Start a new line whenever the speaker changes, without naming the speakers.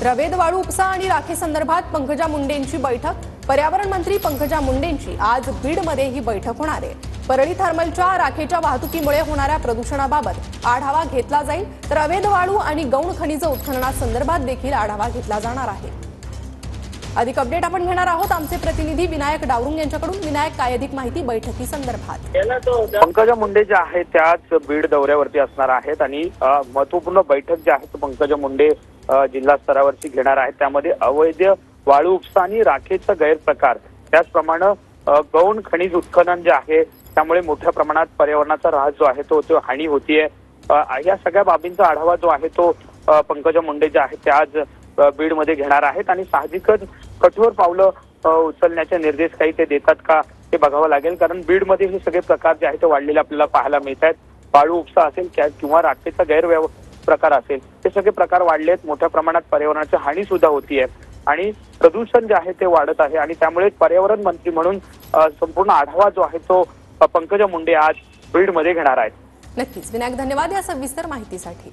तर अवैध वाळू उपसा आणि राखे संदर्भात पंकजा मुंडेंची बैठक। पर्यावरण मंत्री पंकजा मुंडेंची आज बीडमध्ये ही बैठक होणार आहे। परळी थर्मलच्या राखेच्या वाहतुकीमुळे होणाऱ्या प्रदूषणाबाबत आढावा घेतला जाईल, तर अवैध वाळू आणि गौण खनिज उत्खननासंदर्भात देखील आढावा घेतला जाणार आहे। अधिक अपडेट आपण घेणार आहोत आमचे प्रतिनिधी विनायक डावरुंग यांच्याकडून। विनायक, काय अधिक माहिती बैठकी संदर्भात?
पंकजा मुंडे ज्या आहेत त्याच बीड दौऱ्यावरती असणार आहेत आणि महत्त्वपूर्ण बैठक जी आहे पंकजा मुंडे जिल्हा स्तरावरची घेणार आहेत। त्यामध्ये अवैध वाळू उपसा आणि राखेचा गैरप्रकार, त्याचप्रमाणे गौण खनिज उत्खनन जे आहे त्यामुळे मोठ्या प्रमाणात पर्यावरणाचा ऱ्हास जो आहे तो हानी होतीये, या सगळ्या बाबींचा आढावा जो आहे तो पंकजा मुंडे जे आहेत ते आज बीडमध्ये घेणार आहेत आणि साहजिकच कठोर पावलं उचलण्याचे निर्देश काही ते देतात का हे बघावं लागेल, कारण बीडमध्ये हे सगळे प्रकार जे आहेत ते वाढलेले आपल्याला पाहायला मिळत आहेत। वाळू उपसा असेल किंवा राखेचा प्रकार असेल, हे सगळे प्रकार वाढले आहेत। मोठ्या प्रमाणात पर्यावरणाची हानी सुद्धा होतीये आणि प्रदूषण जे आहे ते वाढत आहे आणि त्यामुळे पर्यावरण मंत्री म्हणून संपूर्ण आढावा जो आहे तो पंकजा मुंडे आज बीडमध्ये घेणार आहेत।
नक्कीच विनायक, धन्यवाद या सविस्तर माहितीसाठी।